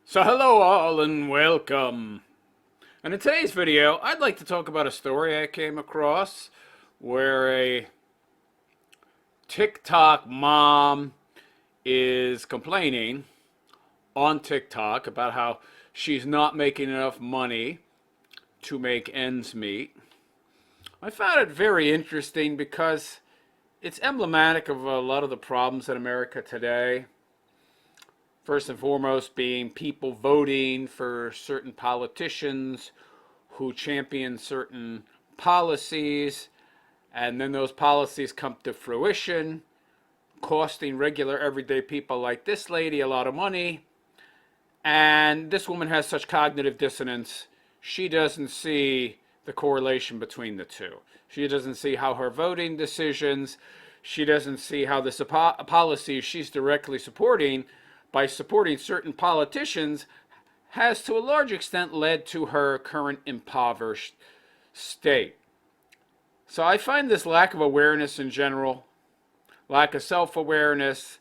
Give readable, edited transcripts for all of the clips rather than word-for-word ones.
So hello all and welcome. And in today's video, I'd like to talk about a story I came across where a TikTok mom is complaining on TikTok about how she's not making enough money to make ends meet. I found it very interesting because it's emblematic of a lot of the problems in America today. First and foremost being people voting for certain politicians who champion certain policies, and then those policies come to fruition, costing regular everyday people like this lady a lot of money. And this woman has such cognitive dissonance, she doesn't see the correlation between the two. She doesn't see how her voting decisions, she doesn't see how the policies she's directly supporting by supporting certain politicians has to a large extent led to her current impoverished state. So I find this lack of awareness in general, lack of self-awareness,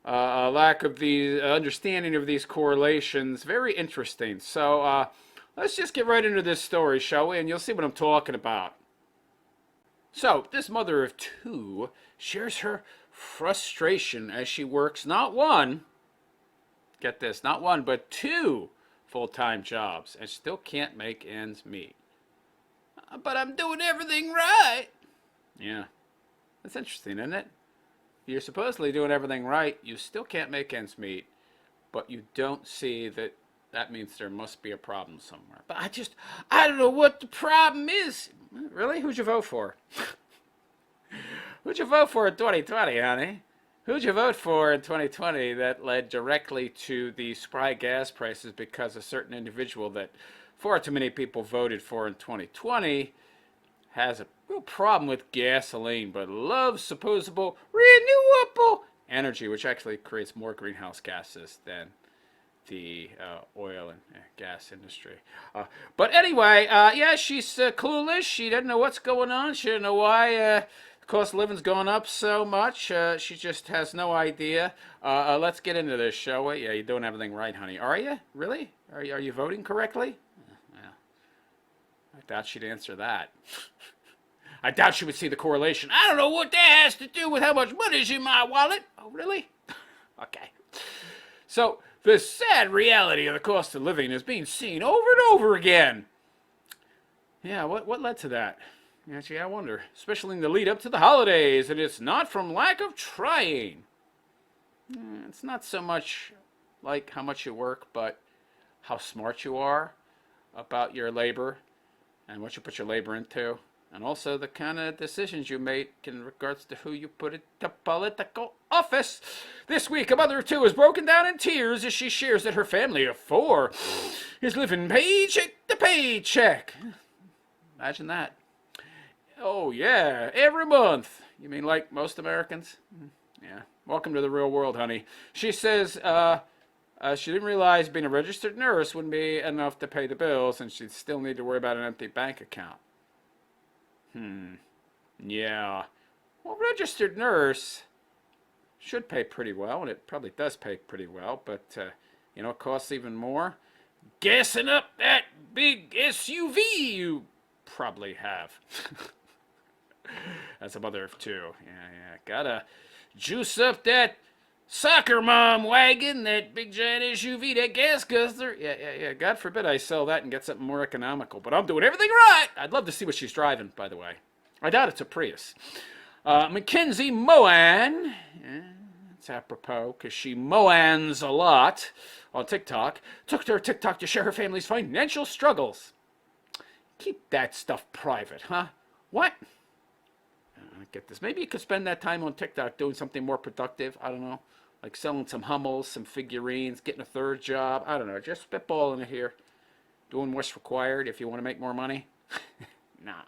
lack of the understanding of these correlations very interesting. So let's just get right into this story, shall we? And you'll see what I'm talking about. So this mother of two shares her frustration as she works not one, get this, not one, but two full-time jobs and still can't make ends meet. But I'm doing everything right. Yeah, that's interesting, isn't it? You're supposedly doing everything right, you still can't make ends meet, but you don't see that that means there must be a problem somewhere. But I don't know what the problem is. Really? Who'd you vote for? Who'd you vote for in 2020, honey? Who'd you vote for in 2020 that led directly to the spry gas prices because a certain individual that far too many people voted for in 2020 has a real problem with gasoline but loves supposable renewable energy, which actually creates more greenhouse gases than the oil and gas industry. But anyway, yeah, she's clueless. She doesn't know what's going on. She doesn't know why cost of living's gone up so much. She just has no idea. Let's get into this, shall we? Yeah, you're doing everything right, honey. Are you? Really? Are you voting correctly? Well, I doubt she'd answer that. I doubt she would see the correlation. I don't know what that has to do with how much money's in my wallet. Oh, really? Okay. So, the sad reality of the cost of living is being seen over and over again. Yeah, what led to that? Actually, I wonder, especially in the lead up to the holidays, and it's not from lack of trying. It's not so much like how much you work, but how smart you are about your labor and what you put your labor into, and also the kind of decisions you make in regards to who you put into political office. This week, a mother of two is broken down in tears as she shares that her family of four is living paycheck to paycheck. Imagine that. Oh, yeah, every month. You mean like most Americans? Yeah. Welcome to the real world, honey. She says she didn't realize being a registered nurse wouldn't be enough to pay the bills, and she'd still need to worry about an empty bank account. Yeah. Well, registered nurse should pay pretty well, and it probably does pay pretty well, but, it costs even more. Gassing up that big SUV you probably have. That's a mother of two. Yeah. Gotta juice up that soccer mom wagon, that big giant SUV, that gas guzzler. Yeah. God forbid I sell that and get something more economical. But I'm doing everything right. I'd love to see what she's driving, by the way. I doubt it's a Prius. Mackenzie Moan. Yeah, it's apropos because she moans a lot on TikTok. Took to her TikTok to share her family's financial struggles. Keep that stuff private, huh? What? Get this. Maybe you could spend that time on TikTok doing something more productive. I don't know. Like selling some Hummels, some figurines, getting a third job. I don't know. Just spitballing it here. Doing what's required if you want to make more money. Nah.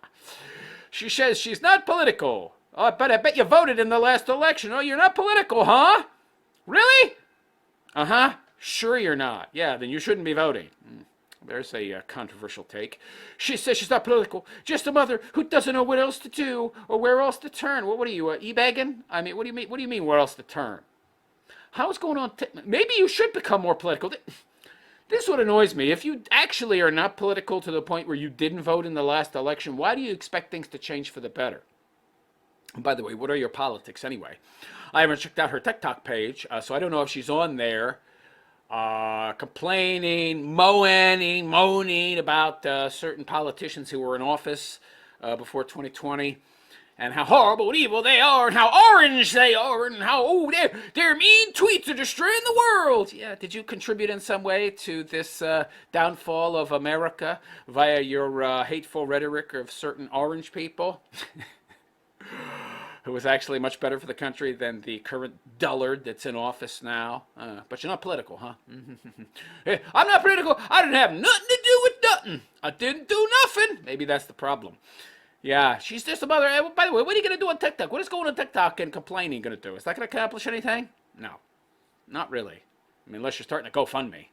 She says she's not political. Oh, but I bet you voted in the last election. Oh, you're not political, huh? Really? Uh-huh. Sure you're not. Yeah, then you shouldn't be voting. There's a controversial take. She says she's not political, just a mother who doesn't know what else to do or where else to turn. What are you, e-bagging? I mean, what do you mean? What do you mean where else to turn? How's going on? Maybe you should become more political. This is what annoys me. If you actually are not political to the point where you didn't vote in the last election, why do you expect things to change for the better? And by the way, what are your politics anyway? I haven't checked out her TikTok page, so I don't know if she's on there complaining, moaning about certain politicians who were in office before 2020. And how horrible and evil they are, and how orange they are, and how, their mean tweets are destroying the world. Yeah, did you contribute in some way to this downfall of America via your hateful rhetoric of certain orange people? Who was actually much better for the country than the current dullard that's in office now. But you're not political, huh? Hey, I'm not political. I didn't have nothing to do with nothing. I didn't do nothing. Maybe that's the problem. Yeah, she's just a mother. By the way, what are you going to do on TikTok? What is going on TikTok and complaining going to do? Is that going to accomplish anything? No, not really. I mean, unless you're starting to GoFundMe.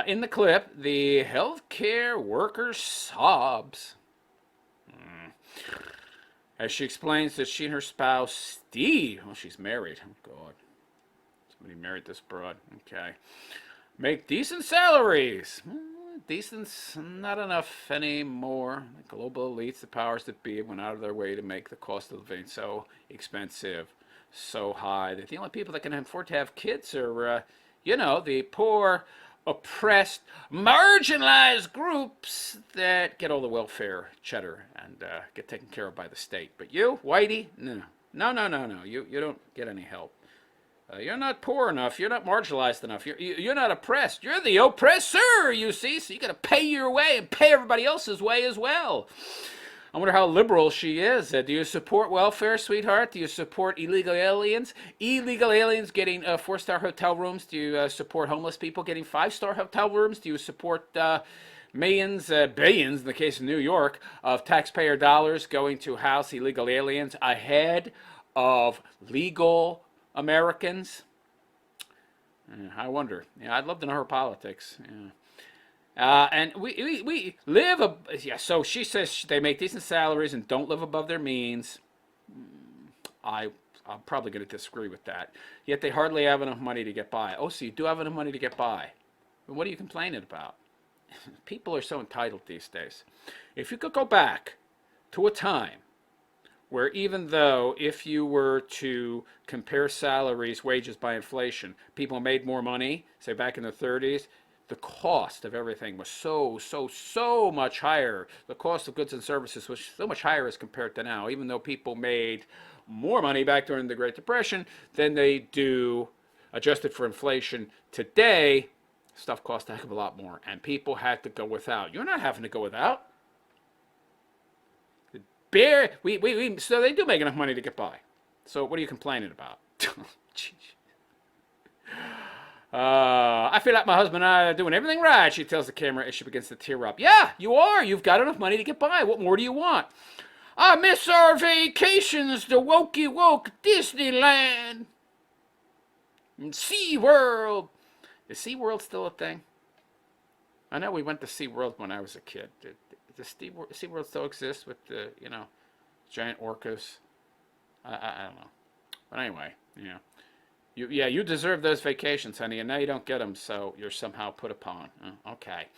In the clip, the healthcare worker sobs as she explains that she and her spouse, Steve, oh, she's married. Oh, God. Somebody married this broad. Okay. Make decent salaries. Decent's not enough anymore. The global elites, the powers that be, went out of their way to make the cost of living so expensive, so high, that the only people that can afford to have kids are, the poor, oppressed, marginalized groups that get all the welfare cheddar and get taken care of by the state. But you, Whitey, no. You don't get any help. You're not poor enough. You're not marginalized enough. You're not oppressed. You're the oppressor, you see. So you got to pay your way and pay everybody else's way as well. I wonder how liberal she is. Do you support welfare, sweetheart? Do you support illegal aliens? Illegal aliens getting 4-star hotel rooms? Do you support homeless people getting 5-star hotel rooms? Do you support millions, billions, in the case of New York, of taxpayer dollars going to house illegal aliens ahead of legal Americans? I wonder. Yeah, I'd love to know her politics. Yeah. And we live, so she says they make decent salaries and don't live above their means. I'm probably going to disagree with that. Yet they hardly have enough money to get by. Oh, so you do have enough money to get by. What are you complaining about? People are so entitled these days. If you could go back to a time where even though if you were to compare salaries, wages by inflation, people made more money, say back in the 30s, the cost of everything was so much higher. The cost of goods and services was so much higher as compared to now, even though people made more money back during the Great Depression than they do adjusted for inflation today. Stuff cost a heck of a lot more, and people had to go without. You're not having to go without. So they do make enough money to get by. So what are you complaining about? I feel like my husband and I are doing everything right, she tells the camera as she begins to tear up. Yeah, you are. You've got enough money to get by. What more do you want? I miss our vacations to wokey woke Disneyland and SeaWorld. Is SeaWorld still a thing? I know we went to SeaWorld when I was a kid. Does SeaWorld still exist with the, giant orcas? I don't know. But anyway, you deserve those vacations, honey, and now you don't get them, so you're somehow put upon. Okay.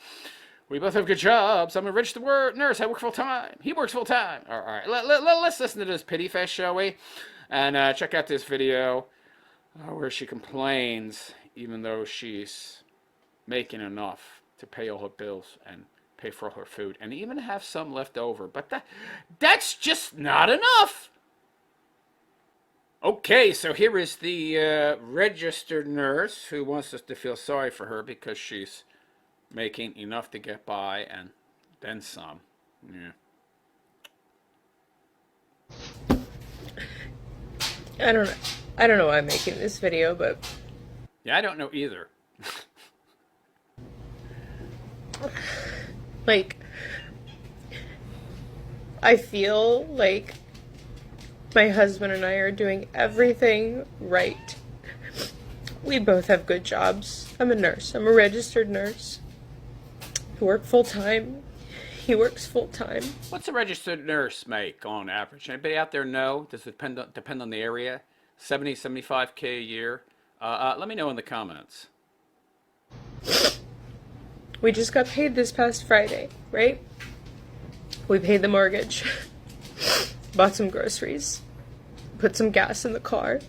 We both have good jobs. I'm a registered nurse. I work full time. He works full time. All right. Let's listen to this pity face, shall we? And check out this video where she complains, even though she's making enough to pay all her bills and pay for all her food, and even have some left over. But that's just not enough. Okay, so here is the registered nurse who wants us to feel sorry for her because she's making enough to get by and then some. Yeah. I don't know why I'm making this video, but Yeah, I don't know either. like I feel like my husband and I are doing everything right. We both have good jobs. I'm a nurse. I'm a registered nurse. I work full time. He works full time. What's a registered nurse make on average? Anybody out there know? Does it depend on the area? 70, 75K a year? Let me know in the comments. We just got paid this past Friday, right? We paid the mortgage, bought some groceries, put some gas in the car.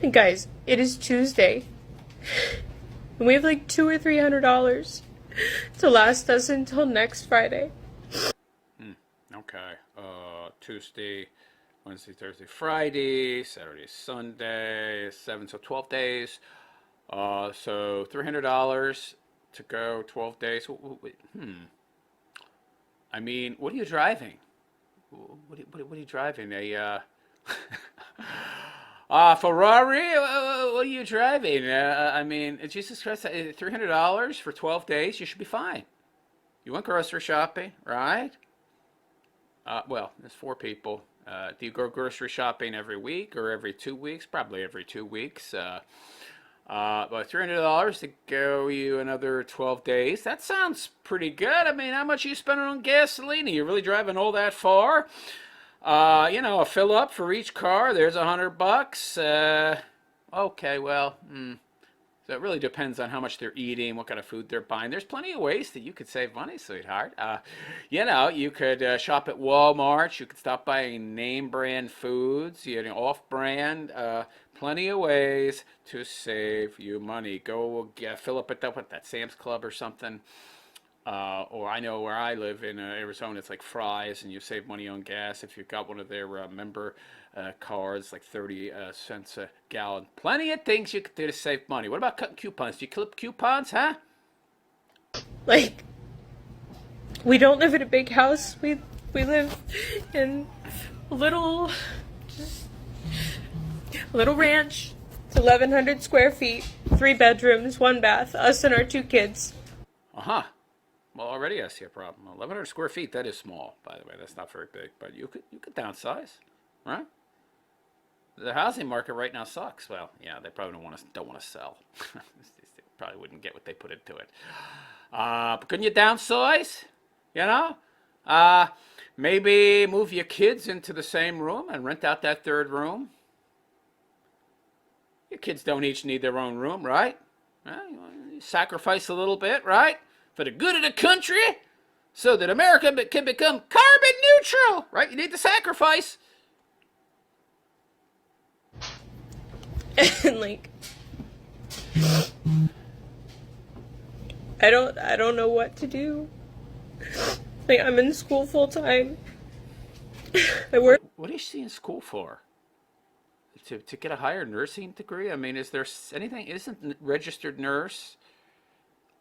And guys, it is Tuesday, and we have like $200 or $300 to last us until next Friday. Okay. Tuesday, Wednesday, Thursday, Friday, Saturday, Sunday, 7, so 12 days. So $300 to go 12 days. I mean, what are you driving? What are you driving? Ferrari? What are you driving? I mean, Jesus Christ, $300 for 12 days, you should be fine. You went grocery shopping, right? Well, there's 4 people. Do you go grocery shopping every week or every 2 weeks? Probably every 2 weeks. But $300 to go you another 12 days. That sounds pretty good. I mean, how much are you spending on gasoline? Are you really driving all that far? A fill up for each car. There's $100. Okay, well, so it really depends on how much they're eating, what kind of food they're buying. There's plenty of ways that you could save money, sweetheart. You could shop at Walmart. You could stop buying name brand foods, off-brand. Plenty of ways to save you money. Go fill up at that Sam's Club or something. Or I know where I live in Arizona, it's like Cries, and you save money on gas if you've got one of their member cards, like 30 cents a gallon. Plenty of things you could do to save money. What about cutting coupons? Do you clip coupons, huh? Like, we don't live in a big house. We live in a little ranch. It's 1,100 square feet, 3 bedrooms, 1 bath, us and our 2 kids. Uh-huh. Well, already I see a problem. 1,100 square feet, that is small, by the way. That's not very big, but you could downsize, right? The housing market right now sucks. Well, yeah, they probably don't want to sell. They probably wouldn't get what they put into it. But couldn't you downsize? Maybe move your kids into the same room and rent out that 3rd room. Your kids don't each need their own room, right? You sacrifice a little bit, right? For the good of the country, so that America can become carbon neutral, right? You need to sacrifice. And like, I don't know what to do. Like, I'm in school full time. I work. What is she in school for? To get a higher nursing degree? I mean, is there anything? Isn't registered nurse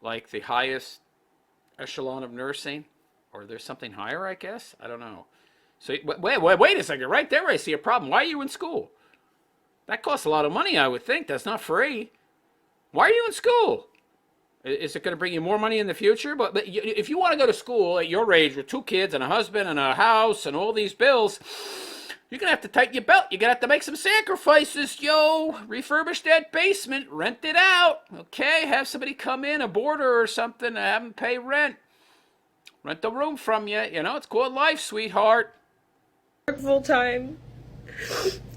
like the highest echelon of nursing, or there's something higher? I guess I don't know. So wait a second. Right there, I see a problem. Why are you in school? That costs a lot of money, I would think. That's not free. Why are you in school? Is it going to bring you more money in the future? But if you want to go to school at your age with 2 kids and a husband and a house and all these bills, you're going to have to tighten your belt. You're going to have to make some sacrifices, yo. Refurbish that basement. Rent it out. Okay? Have somebody come in, a boarder or something, and have them pay rent. Rent the room from you. It's called life, sweetheart. Full time.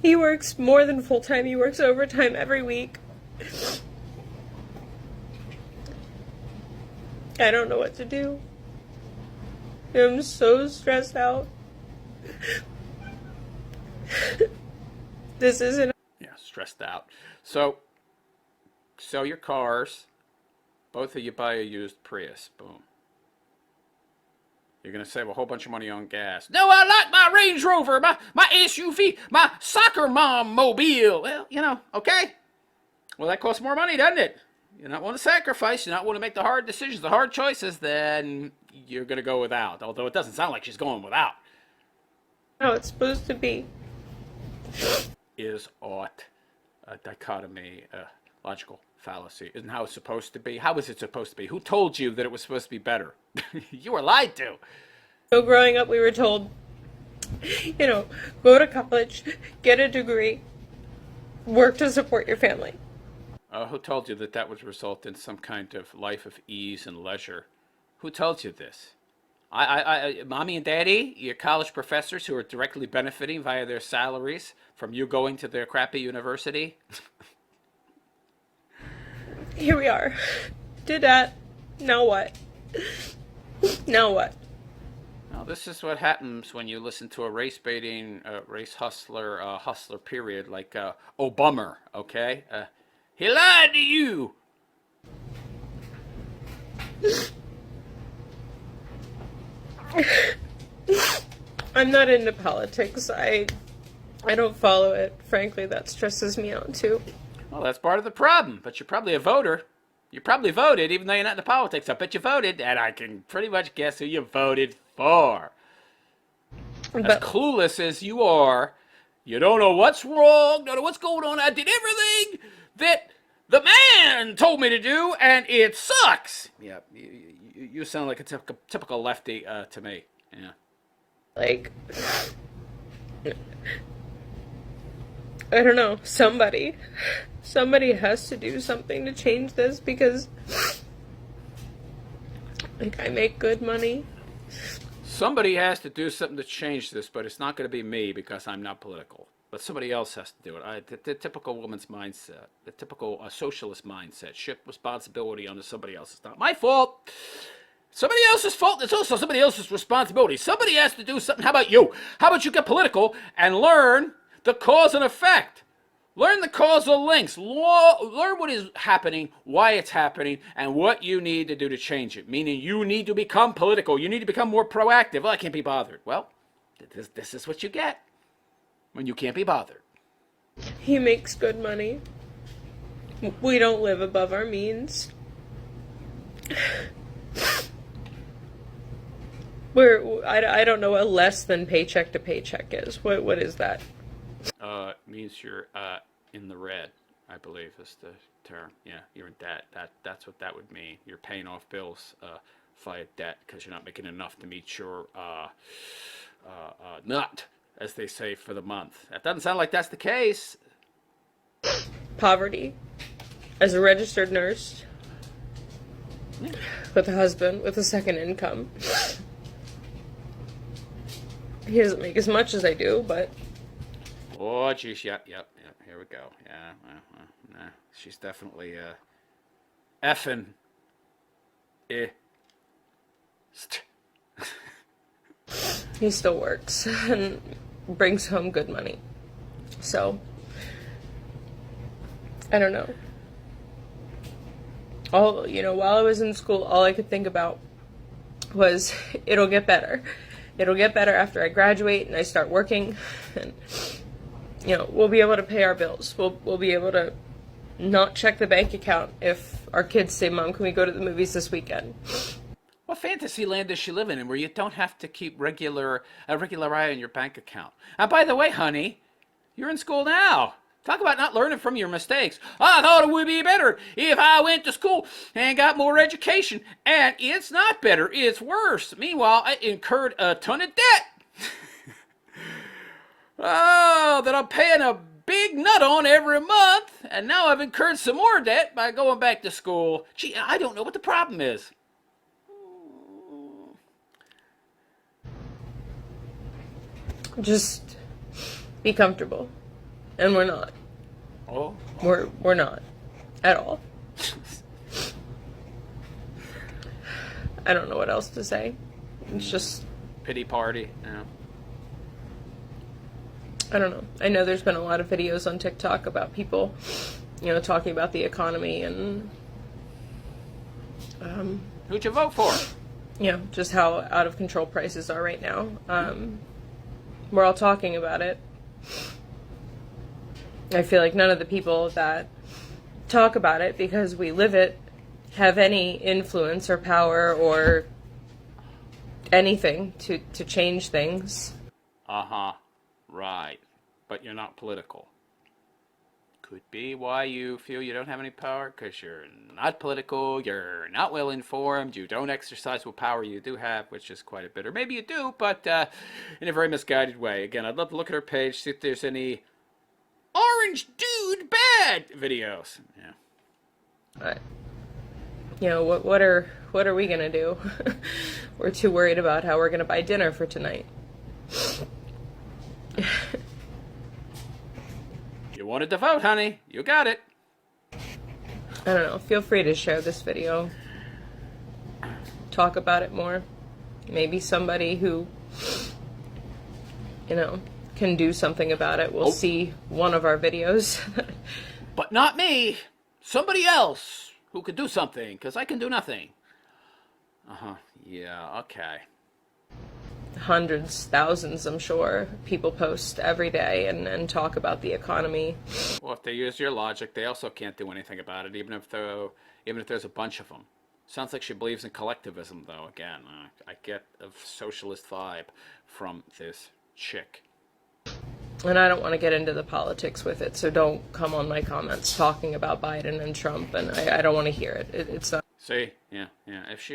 He works more than full time. He works overtime every week. I don't know what to do. I'm so stressed out. This isn't. Yeah, stressed out. So, sell your cars. Both of you buy a used Prius. Boom. You're going to save a whole bunch of money on gas. No, I like my Range Rover, my SUV, my soccer mom mobile. Well, okay. Well, that costs more money, doesn't it? You not want to sacrifice, you not want to make the hard decisions, the hard choices, then you're going to go without. Although it doesn't sound like she's going without. How it's supposed to be. Is aught a dichotomy, a logical fallacy? Isn't how it's supposed to be? How is it supposed to be? Who told you that it was supposed to be better? You were lied to. So growing up, we were told, go to college, get a degree, work to support your family. Who told you that would result in some kind of life of ease and leisure? Who told you this? Mommy and Daddy, your college professors who are directly benefiting via their salaries from you going to their crappy university? here we are. Did that. Now what? Now what? Now, this is what happens when you listen to a race baiting, race hustler, period, like Obama, okay? He lied to you. I'm not into politics. I don't follow it. Frankly, that stresses me out too. Well, that's part of the problem, but you're probably a voter. You probably voted, even though you're not into politics. I bet you voted, and I can pretty much guess who you voted for. As clueless as you are, you don't know what's wrong, don't know what's going on. I did everything that the man told me to do, and it sucks. Yeah, you sound like a typical lefty to me. Yeah. Like, I don't know, somebody has to do something to change this, because, like, I make good money. Somebody has to do something to change this, but it's not going to be me because I'm not political. But somebody else has to do it. The typical woman's mindset, the typical socialist mindset, ship responsibility onto somebody else. It's not my fault. Somebody else's fault. It's also somebody else's responsibility. Somebody has to do something. How about you? How about you get political and learn the cause and effect? Learn the causal links. Learn what is happening, why it's happening, and what you need to do to change it. Meaning you need to become political. You need to become more proactive. Well, I can't be bothered. Well, this is what you get when you can't be bothered. He makes good money. We don't live above our means. I don't know what less than paycheck to paycheck is. What is that? It means you're in the red, I believe is the term. Yeah, you're in debt. That's what that would mean. You're paying off bills via debt because you're not making enough to meet your nut, as they say, for the month. That doesn't sound like that's the case. Poverty. As a registered nurse, with a husband, with a second income. He doesn't make as much as I do, but... Oh, geez, yep, here we go. Yeah, nah, she's definitely effing He still works and brings home good money. So, I don't know. While I was in school, all I could think about was, it'll get better. It'll get better after I graduate and I start working, and we'll be able to pay our bills. We'll be able to not check the bank account if our kids say, "Mom, can we go to the movies this weekend?" What fantasy land does she live in where you don't have to keep a regular eye on your bank account? And by the way, honey, you're in school now. Talk about not learning from your mistakes. I thought it would be better if I went to school and got more education. And it's not better, it's worse. Meanwhile, I incurred a ton of debt. Oh, that I'm paying a big nut on every month. And now I've incurred some more debt by going back to school. Gee, I don't know what the problem is. Just be comfortable. And we're not. Oh. We're not. At all. I don't know what else to say. It's just... Pity party, yeah. I don't know. I know there's been a lot of videos on TikTok about people, talking about the economy and... Who'd you vote for? Just how out of control prices are right now. We're all talking about it. I feel like none of the people that talk about it, because we live it, have any influence or power or anything to change things. Uh-huh. Right. But you're not political. Could be why you feel you don't have any power, because you're not political, you're not well informed, you don't exercise what power you do have, which is quite a bit. Or maybe you do, but in a very misguided way. Again, I'd love to look at her page, see if there's any orange dude bad videos. Yeah. What are we gonna do? We're too worried about how we're gonna buy dinner for tonight. You wanted to vote, honey. You got it. I don't know. Feel free to share this video. Talk about it more. Maybe somebody who, you know, can do something about it will see one of our videos. But not me. Somebody else who could do something, because I can do nothing. Yeah, okay. Hundreds, thousands, I'm sure, people post every day and talk about the economy. Well, if they use your logic, they also can't do anything about it, even if there's a bunch of them. Sounds like she believes in collectivism, though. Again, I get a socialist vibe from this chick. And I don't want to get into the politics with it, so don't come on my comments talking about Biden and Trump, and I don't want to hear it. It's not. See, yeah. If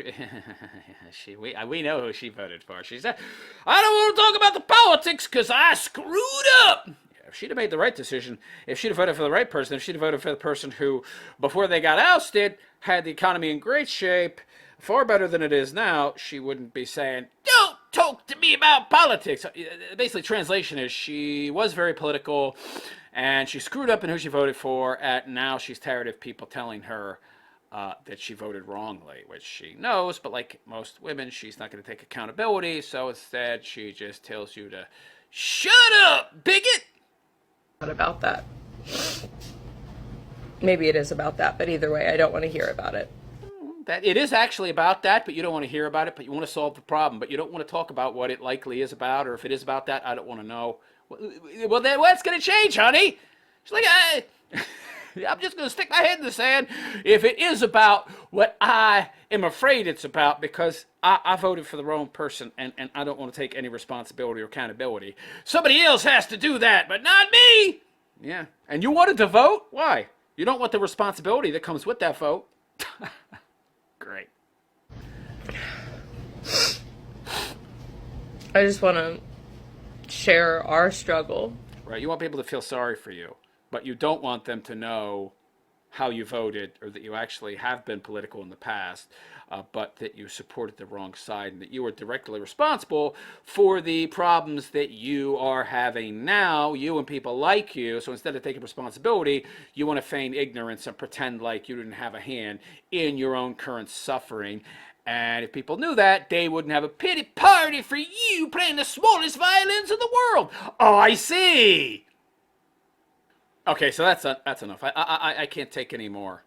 we know who she voted for. She said, "I don't want to talk about the politics because I screwed up." Yeah, if she'd have made the right decision, if she'd have voted for the right person, if she'd have voted for the person who, before they got ousted, had the economy in great shape, far better than it is now, she wouldn't be saying, "Don't talk to me about politics." Basically, translation is she was very political, and she screwed up in who she voted for, and now she's tired of people telling her that she voted wrongly, which she knows, but like most women, she's not going to take accountability, so instead she just tells you to shut up, bigot! Not about that. Maybe it is about that, but either way, I don't want to hear about it. That it is actually about that, but you don't want to hear about it, but you want to solve the problem, but you don't want to talk about what it likely is about, or if it is about that, I don't want to know. Well, then what's going to change, honey? She's like, I'm just going to stick my head in the sand if it is about what I am afraid it's about, because I voted for the wrong person, and I don't want to take any responsibility or accountability. Somebody else has to do that, but not me! Yeah. And you wanted to vote? Why? You don't want the responsibility that comes with that vote. Great. I just want to share our struggle. Right. You want people to feel sorry for you, but you don't want them to know how you voted, or that you actually have been political in the past, but that you supported the wrong side, and that you are directly responsible for the problems that you are having now, you and people like you. So instead of taking responsibility, you want to feign ignorance and pretend like you didn't have a hand in your own current suffering. And if people knew that, they wouldn't have a pity party for you playing the smallest violins in the world. Oh, I see. Okay, so that's enough. I can't take any more.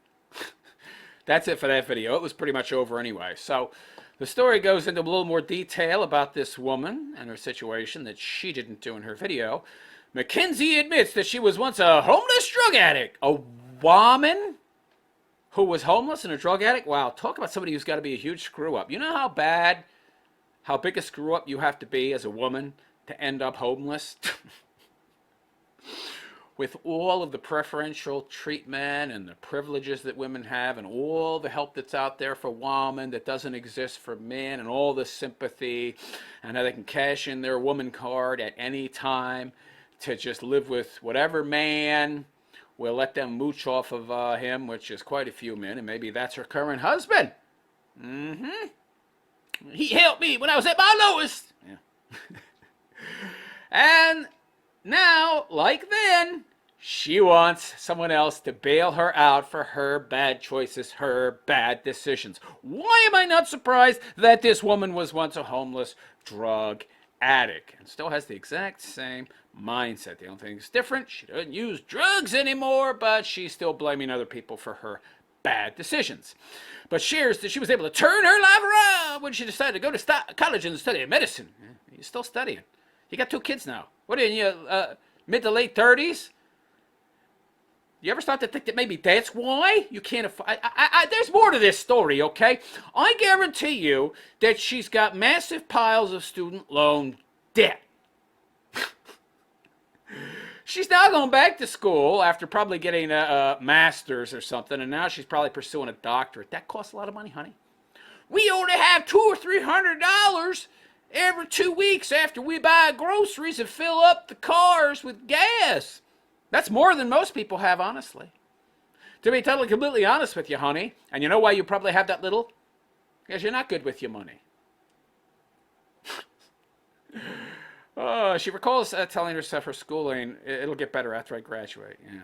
That's it for that video. It was pretty much over anyway. So the story goes into a little more detail about this woman and her situation that she didn't do in her video. Mackenzie admits that she was once a homeless drug addict. A woman who was homeless and a drug addict? Wow, talk about somebody who's got to be a huge screw-up. You know how big a screw-up you have to be as a woman to end up homeless? With all of the preferential treatment and the privileges that women have, and all the help that's out there for women that doesn't exist for men, and all the sympathy, and how they can cash in their woman card at any time to just live with whatever man will let them mooch off of him, which is quite a few men, and maybe that's her current husband. He helped me when I was at my lowest. Yeah. And now, like then, she wants someone else to bail her out for her bad choices, her bad decisions. Why am I not surprised that this woman was once a homeless drug addict and still has the exact same mindset? The only thing that's different, she doesn't use drugs anymore, but she's still blaming other people for her bad decisions. But shares that she was able to turn her life around when she decided to go to college and study medicine. You're still studying. You got 2 kids now. What are you, mid to late 30s? You ever start to think that maybe that's why you can't afford? There's more to this story, okay? I guarantee you that she's got massive piles of student loan debt. She's now going back to school after probably getting a master's or something, and now she's probably pursuing a doctorate. That costs a lot of money, honey. We only have $200 or $300 every 2 weeks after we buy groceries and fill up the cars with gas. That's more than most people have, honestly. To be totally, completely honest with you, honey, and you know why you probably have that little? Because you're not good with your money. She recalls telling herself her schooling, it'll get better after I graduate. Yeah.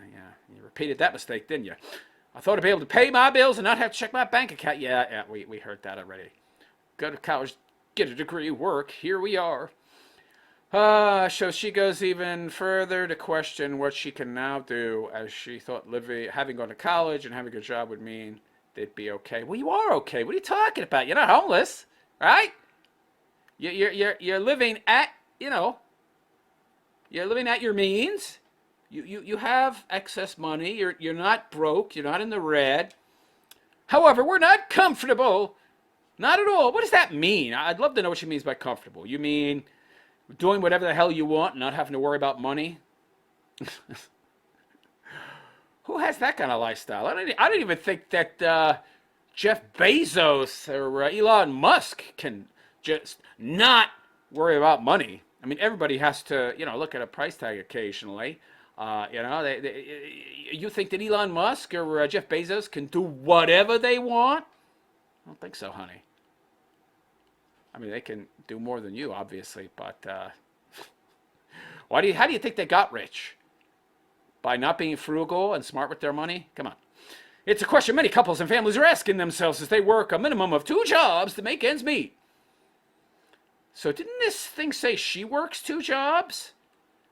You repeated that mistake, didn't you? I thought I'd be able to pay my bills and not have to check my bank account. Yeah, we heard that already. Go to college, get a degree, work. Here we are. So she goes even further to question what she can now do, as she thought having gone to college and having a job would mean they'd be okay. Well, you are okay. What are you talking about? You're not homeless, right? You're living at, you're living at your means. You have excess money. You're not broke. You're not in the red. However, we're not comfortable. Not at all. What does that mean? I'd love to know what she means by comfortable. You mean doing whatever the hell you want and not having to worry about money? Who has that kind of lifestyle? I don't even think that Jeff Bezos or Elon Musk can just not worry about money. I mean, everybody has to, look at a price tag occasionally. You think that Elon Musk or Jeff Bezos can do whatever they want? I don't think so, honey. I mean, they can do more than you, obviously, but how do you think they got rich? By not being frugal and smart with their money? Come on. It's a question many couples and families are asking themselves as they work a minimum of 2 jobs to make ends meet. So didn't this thing say she works 2 jobs?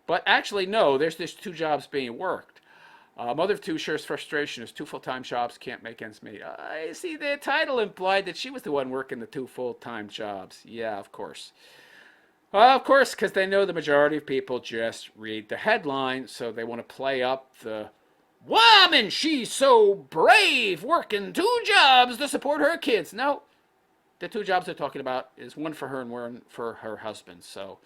But actually, no, there's 2 jobs being worked. Mother of 2 shares frustration as 2 full-time jobs can't make ends meet. I see the title implied that she was the one working the 2 full-time jobs. Yeah, of course. Of course, because they know the majority of people just read the headline, so they want to play up the woman, she's so brave, working 2 jobs to support her kids. No, the 2 jobs they're talking about is one for her and one for her husband. So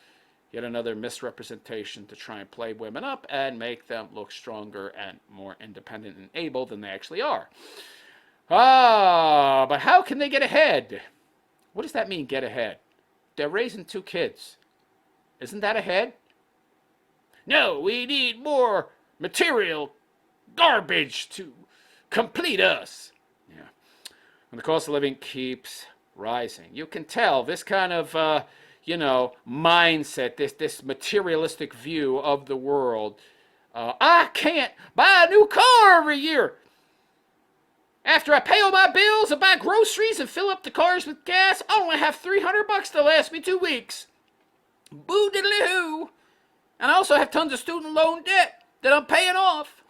yet another misrepresentation to try and play women up and make them look stronger and more independent and able than they actually are. But how can they get ahead? What does that mean, get ahead? They're raising 2 kids. Isn't that ahead? No, we need more material garbage to complete us. Yeah. When the cost of living keeps rising, you can tell this kind of mindset, this materialistic view of the world. I can't buy a new car every year. After I pay all my bills and buy groceries and fill up the cars with gas, I only have $300 to last me 2 weeks. Boo diddly hoo. And I also have tons of student loan debt that I'm paying off.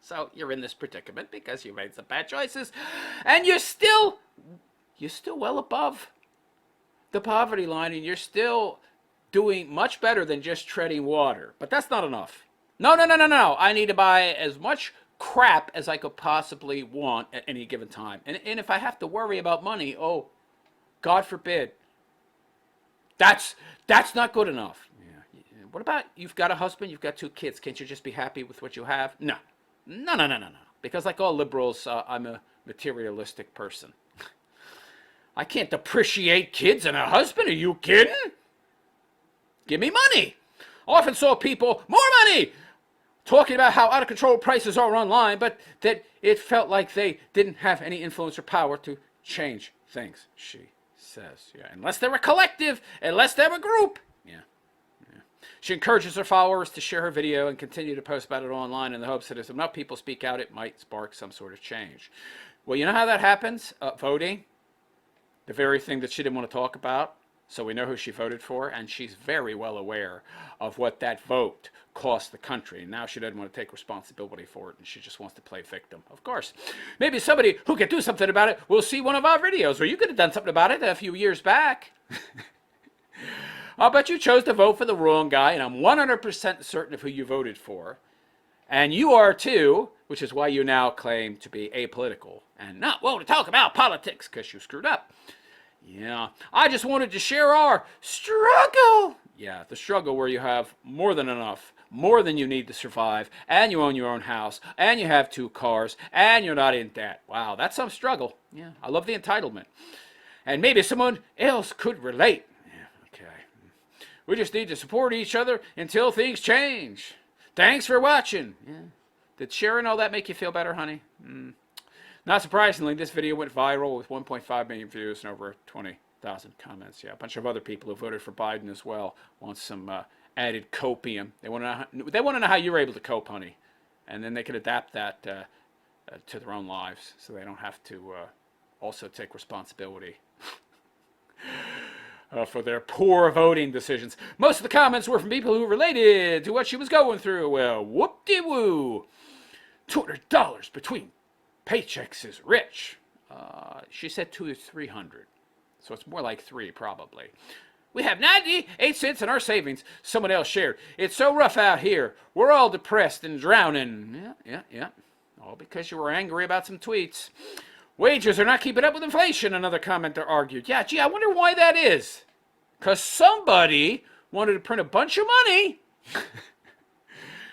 So you're in this predicament because you made some bad choices, and you're still well above the poverty line, and you're still doing much better than just treading water. But that's not enough. No. I need to buy as much crap as I could possibly want at any given time. And if I have to worry about money, oh, God forbid. That's not good enough. Yeah. What about you've got a husband, you've got 2 kids. Can't you just be happy with what you have? No. Because like all liberals, I'm a materialistic person. I can't depreciate kids and a husband. Are you kidding? Give me money. I often saw people, more money, talking about how out of control prices are online, but that it felt like they didn't have any influence or power to change things, she says. Yeah, unless they're a collective, unless they're a group. Yeah. She encourages her followers to share her video and continue to post about it online in the hopes that if enough people speak out, it might spark some sort of change. Well, you know how that happens? Voting. The very thing that she didn't want to talk about. So we know who she voted for, and she's very well aware of what that vote cost the country. And now she doesn't want to take responsibility for it, and she just wants to play victim. Of course. Maybe somebody who can do something about it will see one of our videos, or you could have done something about it a few years back. But you chose to vote for the wrong guy, and I'm 100% certain of who you voted for. And you are too, which is why you now claim to be apolitical and not willing to talk about politics because you screwed up. Yeah, I just wanted to share our struggle. Yeah, the struggle where you have more than enough, more than you need to survive, and you own your own house, and you have 2 cars, and you're not in debt. Wow, that's some struggle. Yeah, I love the entitlement. And maybe someone else could relate. Yeah, okay. We just need to support each other until things change. Thanks for watching. Yeah. Did sharing all that make you feel better, honey? Not surprisingly, this video went viral with 1.5 million views and over 20,000 comments. Yeah, a bunch of other people who voted for Biden as well want some added copium. They want to know how you were able to cope, honey, and then they can adapt that to their own lives, so they don't have to also take responsibility for their poor voting decisions. Most of the comments were from people who related to what she was going through. Well, whoop-de-woo. $200 between paychecks is rich. She said 200 to 300, so it's more like 3 probably. We have 98 cents in our savings. Someone else shared. It's so rough out here. We're all depressed and drowning. Yeah. All because you were angry about some tweets. Wages are not keeping up with inflation, another commenter argued. Yeah, gee, I wonder why that is. Because somebody wanted to print a bunch of money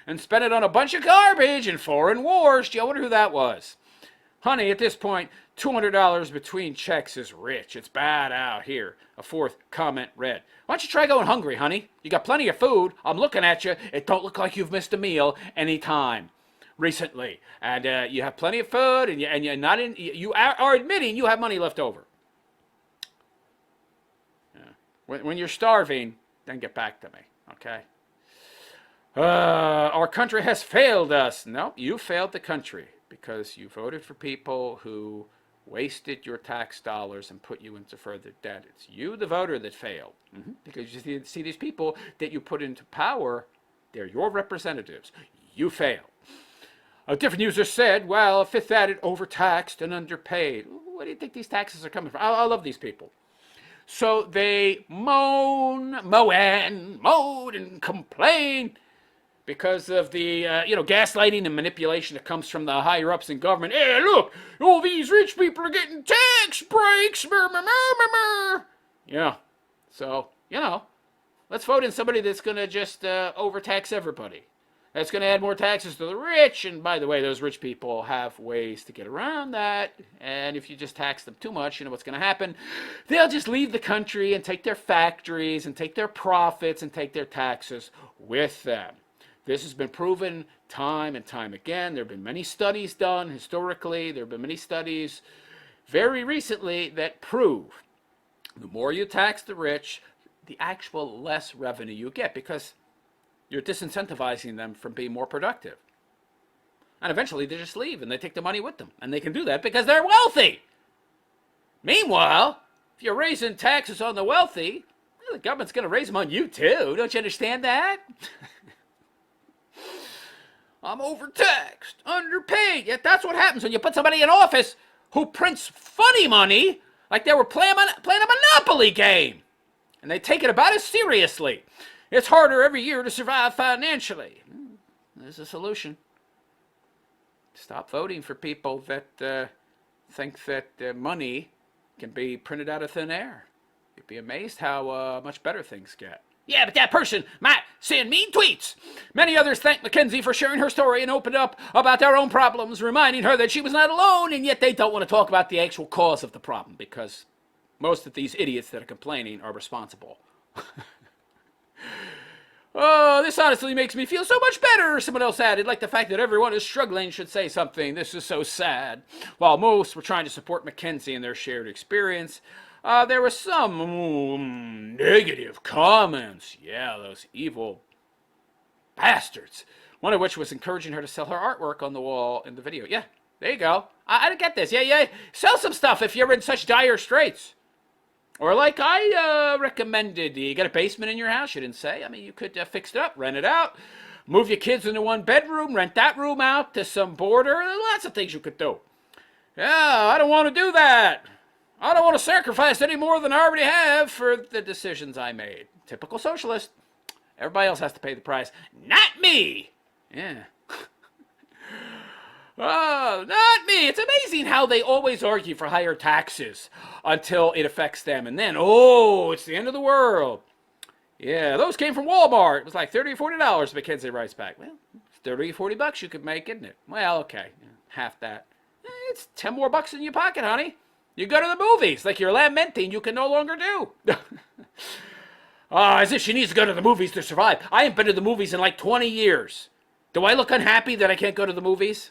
and spend it on a bunch of garbage and foreign wars. Gee, I wonder who that was. Honey, at this point, $200 between checks is rich. It's bad out here. A fourth comment read. Why don't you try going hungry, honey? You got plenty of food. I'm looking at you. It don't look like you've missed a meal any time recently. And you have plenty of food, and you're not in. You are admitting you have money left over. Yeah. When you're starving, then get back to me, okay? Our country has failed us. No, you failed the country because you voted for people who wasted your tax dollars and put you into further debt. It's you, the voter, that failed. Because you see these people that you put into power, they're your representatives. You failed. A different user said, well, Fifth added overtaxed and underpaid. Where do you think these taxes are coming from? I love these people. So they moan and complain because of the gaslighting and manipulation that comes from the higher ups in government. Hey, look, all these rich people are getting tax breaks. Yeah. So, let's vote in somebody that's going to just overtax everybody. That's going to add more taxes to the rich. And by the way, those rich people have ways to get around that. And if you just tax them too much, you know what's going to happen? They'll just leave the country and take their factories and take their profits and take their taxes with them. This has been proven time and time again. There have been many studies done historically. There have been many studies very recently that prove the more you tax the rich, the actual less revenue you get, because you're disincentivizing them from being more productive. And eventually they just leave and they take the money with them. And they can do that because they're wealthy. Meanwhile, if you're raising taxes on the wealthy, well, the government's going to raise them on you too. Don't you understand that? I'm overtaxed, underpaid. Yet that's what happens when you put somebody in office who prints funny money like they were playing a Monopoly game. And they take it about as seriously. It's harder every year to survive financially. There's a solution. Stop voting for people that think that money can be printed out of thin air. You'd be amazed how much better things get. Yeah, but that person might send mean tweets. Many others thanked Mackenzie for sharing her story and opened up about their own problems, reminding her that she was not alone, and yet they don't want to talk about the actual cause of the problem because most of these idiots that are complaining are responsible. Oh, this honestly makes me feel so much better, someone else added, like the fact that everyone is struggling should say something. This is so sad. While most were trying to support Mackenzie in their shared experience, there were some negative comments. Yeah, those evil bastards. One of which was encouraging her to sell her artwork on the wall in the video. Yeah, there you go. I didn't get this. Yeah. Sell some stuff if you're in such dire straits. Or like I recommended, you got a basement in your house? You didn't say. I mean, you could fix it up, rent it out, move your kids into one bedroom, rent that room out to some boarder. There's lots of things you could do. Yeah, I don't want to do that. I don't want to sacrifice any more than I already have for the decisions I made. Typical socialist. Everybody else has to pay the price. Not me. Yeah. Oh, not me. It's amazing how they always argue for higher taxes until it affects them. And then, it's the end of the world. Yeah, those came from Walmart. It was like $30 or $40, Mackenzie writes back. Well, $30 or $40 you could make, isn't it? Well, okay, half that. It's 10 more bucks in your pocket, honey. You go to the movies like you're lamenting you can no longer do. As if she needs to go to the movies to survive. I ain't been to the movies in like 20 years. Do I look unhappy that I can't go to the movies?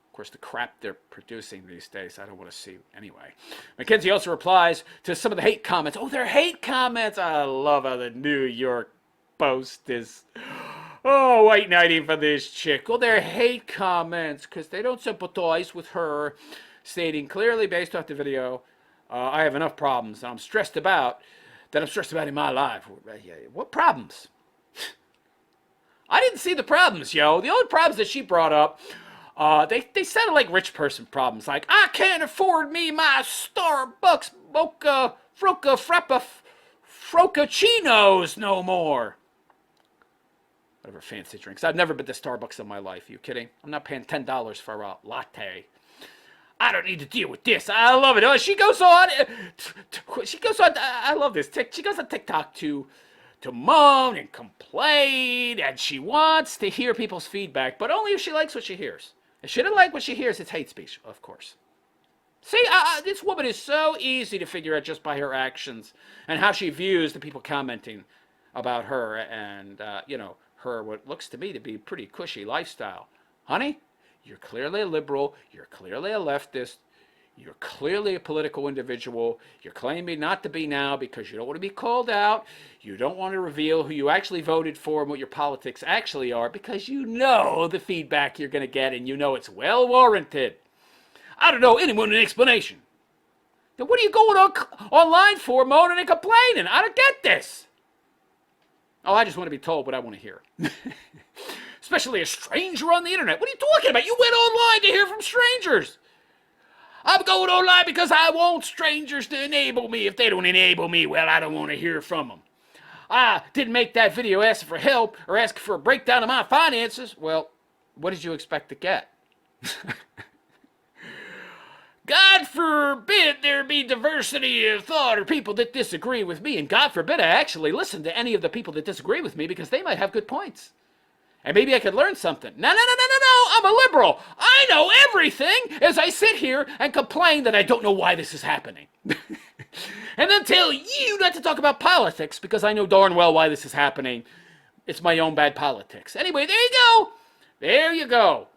Of course, the crap they're producing these days, I don't want to see anyway. Mackenzie also replies to some of the hate comments. Oh, they're hate comments. I love how the New York Post is Oh, white knighting for this chick. Well, they're hate comments because they don't sympathize with her, stating clearly based off the video, I have enough problems that I'm stressed about in my life. What problems? I didn't see the problems, yo. The only problems that she brought up, they sounded like rich person problems. Like, I can't afford me my Starbucks mocha froca frappa froccacinos no more. Whatever fancy drinks. I've never been to Starbucks in my life. Are you kidding? I'm not paying $10 for a latte. I don't need to deal with this. I love it. Oh, she goes on. I love this. She goes on TikTok to moan and complain, and she wants to hear people's feedback, but only if she likes what she hears. If she doesn't like what she hears, it's hate speech, of course. See, this woman is so easy to figure out just by her actions and how she views the people commenting about her and, her what looks to me to be pretty cushy lifestyle. Honey, you're clearly a liberal. You're clearly a leftist. You're clearly a political individual. You're claiming not to be now because you don't want to be called out. You don't want to reveal who you actually voted for and what your politics actually are because you know the feedback you're going to get and you know it's well warranted. I don't know anyone an explanation. Then what are you going online for, moaning and complaining? I don't get this. Oh, I just want to be told what I want to hear. Especially a stranger on the internet. What are you talking about? You went online to hear from strangers. I'm going online because I want strangers to enable me. If they don't enable me, well, I don't want to hear from them. I didn't make that video asking for help or asking for a breakdown of my finances. Well, what did you expect to get? God forbid there be diversity of thought or people that disagree with me. And God forbid I actually listen to any of the people that disagree with me because they might have good points. And maybe I could learn something. No, I'm a liberal. I know everything as I sit here and complain that I don't know why this is happening. And then tell you not to talk about politics because I know darn well why this is happening. It's my own bad politics. Anyway, there you go. There you go.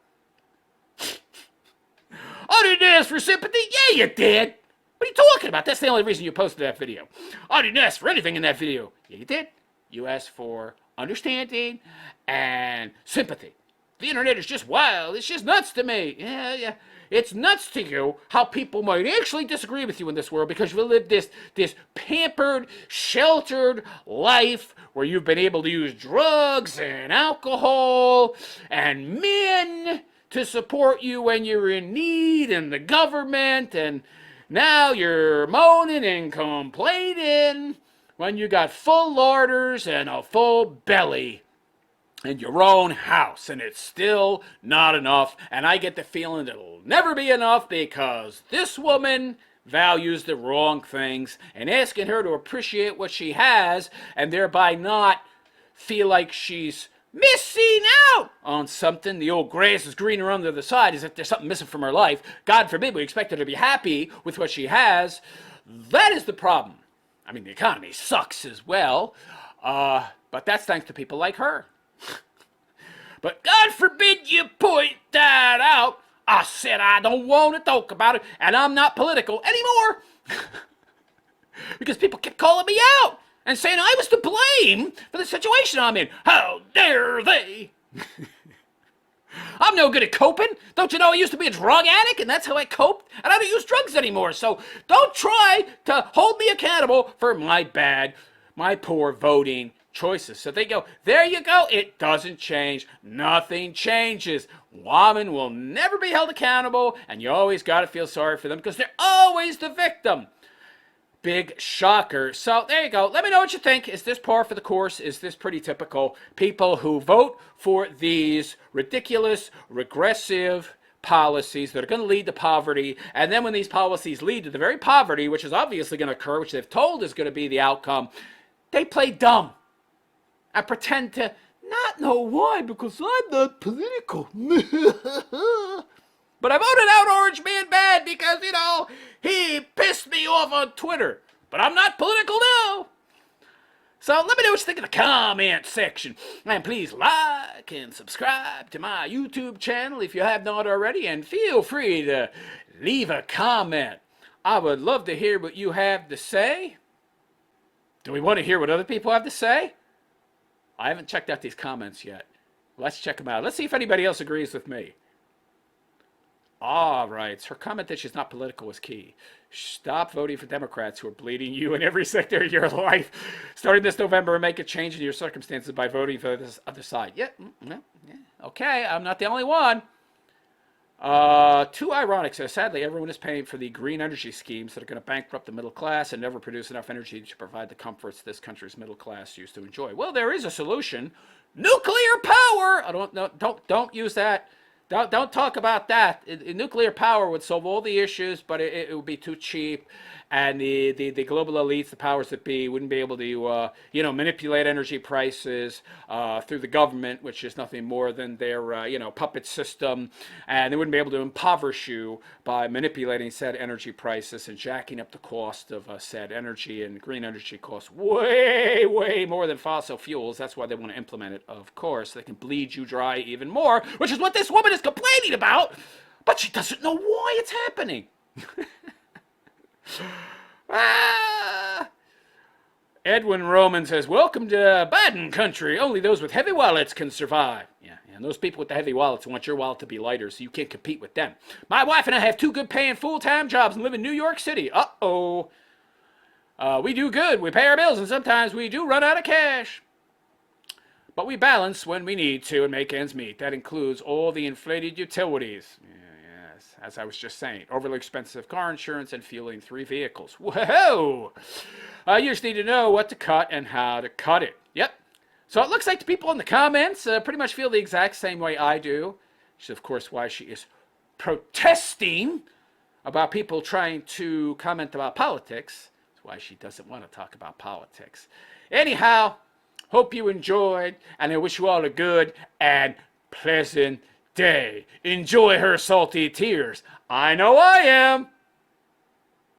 I didn't ask for sympathy. Yeah, you did. What are you talking about? That's the only reason you posted that video. I didn't ask for anything in that video. Yeah, you did. You asked for understanding and sympathy. The internet is just wild. It's just nuts to me. Yeah. It's nuts to you how people might actually disagree with you in this world because you live this pampered, sheltered life where you've been able to use drugs and alcohol and men to support you when you're in need and the government, and now you're moaning and complaining when you got full larders and a full belly in your own house, and it's still not enough, and I get the feeling it'll never be enough because this woman values the wrong things, and asking her to appreciate what she has and thereby not feel like she's missing out on something. The old grass is greener on the other side, as if there's something missing from her life. God forbid we expect her to be happy with what she has. That is the problem. I mean, the economy sucks as well, but that's thanks to people like her. But God forbid you point that out. I said I don't want to talk about it, and I'm not political anymore. Because people kept calling me out and saying I was to blame for the situation I'm in. How dare they? I'm no good at coping. Don't you know I used to be a drug addict and that's how I coped? And I don't use drugs anymore. So don't try to hold me accountable for my poor voting choices. So they go, there you go. It doesn't change. Nothing changes. Women will never be held accountable, and you always got to feel sorry for them because they're always the victim. Big shocker. So there you go. Let me know what you think. Is this par for the course? Is this pretty typical? People who vote for these ridiculous, regressive policies that are going to lead to poverty, and then when these policies lead to the very poverty, which is obviously going to occur, which they've told is going to be the outcome, they play dumb and pretend to not know why because I'm not political. But I voted out Orange Man bad because, he pissed me off on Twitter. But I'm not political now. So let me know what you think in the comment section. And please like and subscribe to my YouTube channel if you have not already. And feel free to leave a comment. I would love to hear what you have to say. Do we want to hear what other people have to say? I haven't checked out these comments yet. Let's check them out. Let's see if anybody else agrees with me. All right. Her comment that she's not political was key. Stop voting for Democrats who are bleeding you in every sector of your life. Starting this November, and make a change in your circumstances by voting for this other side. Yeah. Okay. I'm not the only one. Too ironic. So sadly, everyone is paying for the green energy schemes that are going to bankrupt the middle class and never produce enough energy to provide the comforts this country's middle class used to enjoy. Well, there is a solution: nuclear power. I don't use that. Don't talk about that. Nuclear power would solve all the issues, but it would be too cheap, and the global elites, the powers that be, wouldn't be able to manipulate energy prices through the government, which is nothing more than their puppet system, and they wouldn't be able to impoverish you by manipulating said energy prices and jacking up the cost of said energy. And green energy costs way more than fossil fuels. That's why they want to implement it. Of course, they can bleed you dry even more, which is what this woman is complaining about, but she doesn't know why it's happening. Edwin Roman says, welcome to Biden country. Only those with heavy wallets can survive. Yeah, and those people with the heavy wallets want your wallet to be lighter, so you can't compete with them. My wife and I have 2 good paying full-time jobs and live in New York City. Uh-oh. We do good. We pay our bills, and sometimes we do run out of cash. But we balance when we need to and make ends meet. That includes all the inflated utilities. Yes, as I was just saying. Overly expensive car insurance and fueling 3 vehicles. Whoa! You just need to know what to cut and how to cut it. Yep. So it looks like the people in the comments pretty much feel the exact same way I do. Which is, of course, why she is protesting about people trying to comment about politics. That's why she doesn't want to talk about politics. Anyhow, hope you enjoyed, and I wish you all a good and pleasant day. Enjoy her salty tears. I know I am.